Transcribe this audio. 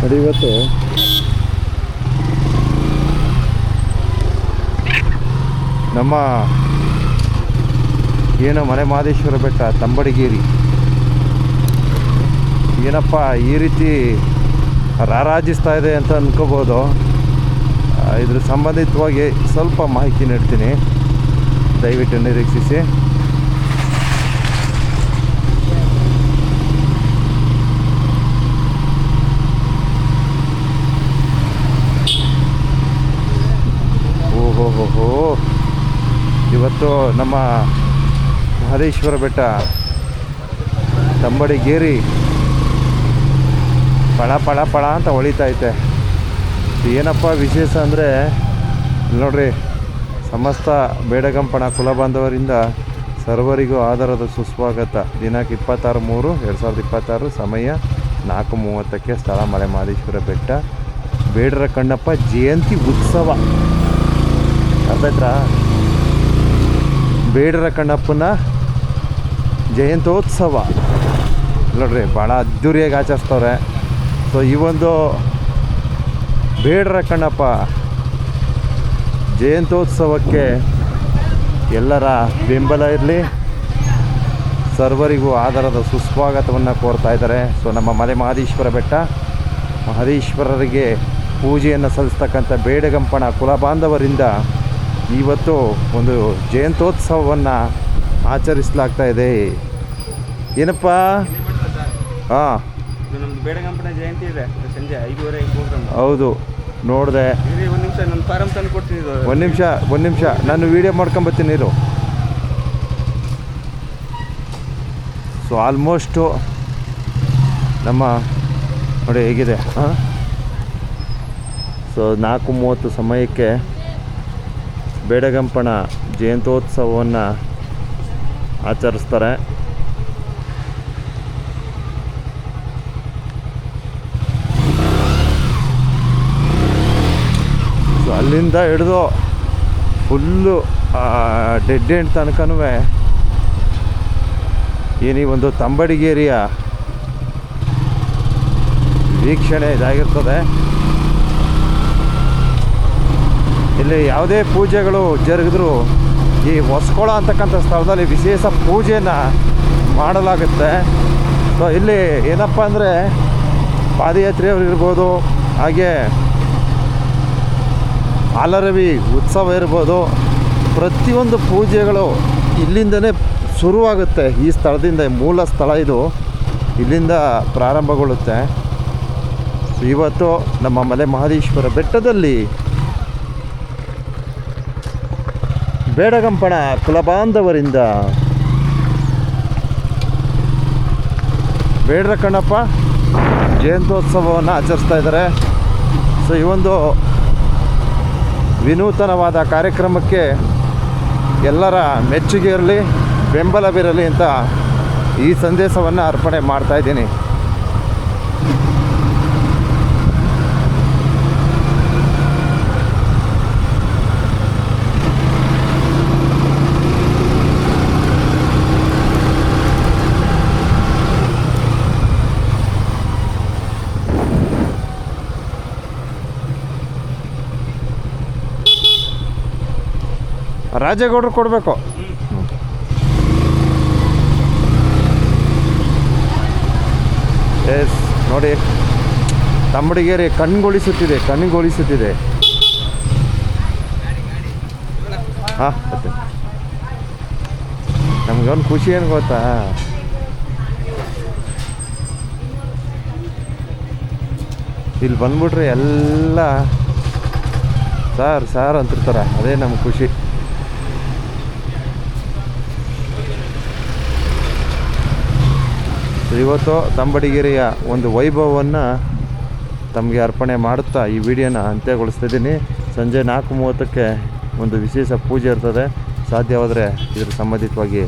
ನೋಡಿ ಇವತ್ತು ನಮ್ಮ ಏನು ಮಲೆ ಮಹದೇಶ್ವರ ಬೆಟ್ಟ ತಂಬಡಿಗೇರಿ ಏನಪ್ಪ ಈ ರೀತಿ ರಾರಾಜಿಸ್ತಾ ಇದೆ ಅಂತ ಅನ್ಕೋಬೋದು. ಇದ್ರ ಸಂಬಂಧಿತವಾಗಿ ಸ್ವಲ್ಪ ಮಾಹಿತಿ ನೀಡ್ತೀನಿ, ದಯವಿಟ್ಟು ನಿರೀಕ್ಷಿಸಿ. ಓಹೋ, ಇವತ್ತು ನಮ್ಮ ಮಹದೇಶ್ವರ ಬೆಟ್ಟ ತಂಬಡಿಗೇರಿ ಪಳ ಪಳ ಪಳ ಅಂತ ಹೊಳಿತೈತೆ. ಏನಪ್ಪ ವಿಶೇಷ ಅಂದರೆ ನೋಡ್ರಿ, ಸಮಸ್ತ ಬೇಡಗಂಪಣ ಕುಲಬಾಂಧವರಿಂದ ಸರ್ವರಿಗೂ ಆಧಾರದ ಸುಸ್ವಾಗತ. ದಿನಾಂಕ 26/3/2026, ಸಮಯ 4:30, ಸ್ಥಳ ಮಲೆ ಮಹದೇಶ್ವರ ಬೆಟ್ಟ. ಬೇಡರ ಕಣ್ಣಪ್ಪ ಜಯಂತಿ ಉತ್ಸವ. ಅರ್ಥಾಯ್ತಾ? ಬೇಡರ ಕಣ್ಣಪ್ಪನ ಜಯಂತ್ಯೋತ್ಸವ ನೋಡ್ರಿ, ಭಾಳ ಅದ್ಧೂರಿಯಾಗಿ ಆಚರಿಸ್ತವ್ರೆ. ಸೊ ಈ ಒಂದು ಬೇಡರ ಕಣ್ಣಪ್ಪ ಜಯಂತ್ಯೋತ್ಸವಕ್ಕೆ ಎಲ್ಲರ ಬೆಂಬಲ ಇರಲಿ, ಸರ್ವರಿಗೂ ಆಧಾರದ ಸುಸ್ವಾಗತವನ್ನು ಕೋರ್ತಾ ಇದ್ದಾರೆ. ಸೊ ನಮ್ಮ ಮಲೆ ಮಹದೇಶ್ವರ ಬೆಟ್ಟ ಮಹದೇಶ್ವರರಿಗೆ ಪೂಜೆಯನ್ನು ಸಲ್ಲಿಸ್ತಕ್ಕಂಥ ಬೇಡಗಂಪಣ ಕುಲಬಾಂಧವರಿಂದ ಇವತ್ತು ಒಂದು ಜಯಂತ್ಯೋತ್ಸವವನ್ನು ಆಚರಿಸಲಾಗ್ತಾ ಇದೆ. ಏನಪ್ಪ? ಹಾಂ, ನಮ್ದು ಬೇಡಗಂಪಣ ಜಯಂತಿ ಇದೆ, ಸಂಜೆ 5:30 ಪ್ರೋಗ್ರಾಮ್. ಹೌದು, ನೋಡಿದೆ. ಒಂದು ನಿಮಿಷ ನನ್ನ ಫಾರಮ್ ತಂದು ಕೊಡ್ತೀನಿ. ಒಂದು ನಿಮಿಷ ನಾನು ವೀಡಿಯೋ ಮಾಡ್ಕೊಂಬತ್ತೀನಿ ಇರು. ಸೊ ಆಲ್ಮೋಸ್ಟು ನಮ್ಮ ನೋಡಿ ಹೇಗಿದೆ. ಹಾಂ, ಸೊ 4:30 ಸಮಯಕ್ಕೆ ಬೇಡಗಂಪಣ ಜಯಂತ್ಯೋತ್ಸವವನ್ನು ಆಚರಿಸ್ತಾರೆ. ಸೊ ಅಲ್ಲಿಂದ ಹಿಡಿದು ಫುಲ್ಲು ಡೆಡ್ ಎಂಡ್ ತನಕನೂ ಈ ಒಂದು ತಂಬಡಿಗೇರಿಯ ವೀಕ್ಷಣೆ ಇದಾಗಿರ್ತದೆ. ಇಲ್ಲಿ ಯಾವುದೇ ಪೂಜೆಗಳು ಜರುಗಿದ್ರೂ ಈ ಹೊಸಕೊಳ ಅಂತಕ್ಕಂಥ ಸ್ಥಳದಲ್ಲಿ ವಿಶೇಷ ಪೂಜೆಯನ್ನು ಮಾಡಲಾಗುತ್ತೆ. ಸೊ ಇಲ್ಲಿ ಏನಪ್ಪ ಅಂದರೆ ಪಾದಯಾತ್ರೆಯವರು ಇರ್ಬೋದು, ಹಾಗೆ ಆಲರವಿ ಉತ್ಸವ ಇರ್ಬೋದು, ಪ್ರತಿಯೊಂದು ಪೂಜೆಗಳು ಇಲ್ಲಿಂದನೇ ಶುರುವಾಗುತ್ತೆ. ಈ ಸ್ಥಳದಿಂದ, ಮೂಲ ಸ್ಥಳ ಇದು, ಇಲ್ಲಿಂದ ಪ್ರಾರಂಭಗೊಳ್ಳುತ್ತೆ. ಇವತ್ತು ನಮ್ಮ ಮಲೆ ಮಹದೇಶ್ವರ ಬೆಟ್ಟದಲ್ಲಿ ಬೇಡಗಂಪಣ ಕುಲಬಾಂಧವರಿಂದ ಬೇಡರ ಕಣ್ಣಪ್ಪ ಜಯಂತ್ಯೋತ್ಸವವನ್ನು ಆಚರಿಸ್ತಾ ಇದ್ದಾರೆ. ಸೊ ಈ ಒಂದು ವಿನೂತನವಾದ ಕಾರ್ಯಕ್ರಮಕ್ಕೆ ಎಲ್ಲರ ಮೆಚ್ಚುಗೆ ಇರಲಿ, ಬೆಂಬಲವಿರಲಿ ಅಂತ ಈ ಸಂದೇಶವನ್ನು ಅರ್ಪಣೆ ಮಾಡ್ತಾಯಿದ್ದೀನಿ. ರಾಜೇಗೌಡರು ಕೊಡಬೇಕು. ಎಸ್ ನೋಡಿ, ತಂಬಡಿಗೇರಿ ಕಣ್ಗೊಳಿಸುತ್ತಿದೆ. ಹಾಂ, ಮತ್ತೆ ನಮಗೊಂದು ಖುಷಿ ಏನು ಗೊತ್ತಾ, ಇಲ್ಲಿ ಬಂದ್ಬಿಟ್ರೆ ಎಲ್ಲ ಸಾರ್ ಅಂತಿರ್ತಾರೆ. ಅದೇ ನಮ್ಗೆ ಖುಷಿ. ಇವತ್ತು ತಂಬಡಿಗೇರಿಯ ಒಂದು ವೈಭವವನ್ನು ತಮಗೆ ಅರ್ಪಣೆ ಮಾಡುತ್ತಾ ಈ ವಿಡಿಯೋನ ಅಂತ್ಯಗೊಳಿಸ್ತಿದ್ದೀನಿ. ಸಂಜೆ 4:30ಕ್ಕೆ ಒಂದು ವಿಶೇಷ ಪೂಜೆ ಇರ್ತದೆ. ಸಾಧ್ಯವಾದರೆ ಇದರ ಸಂಬಂಧಿತವಾಗಿ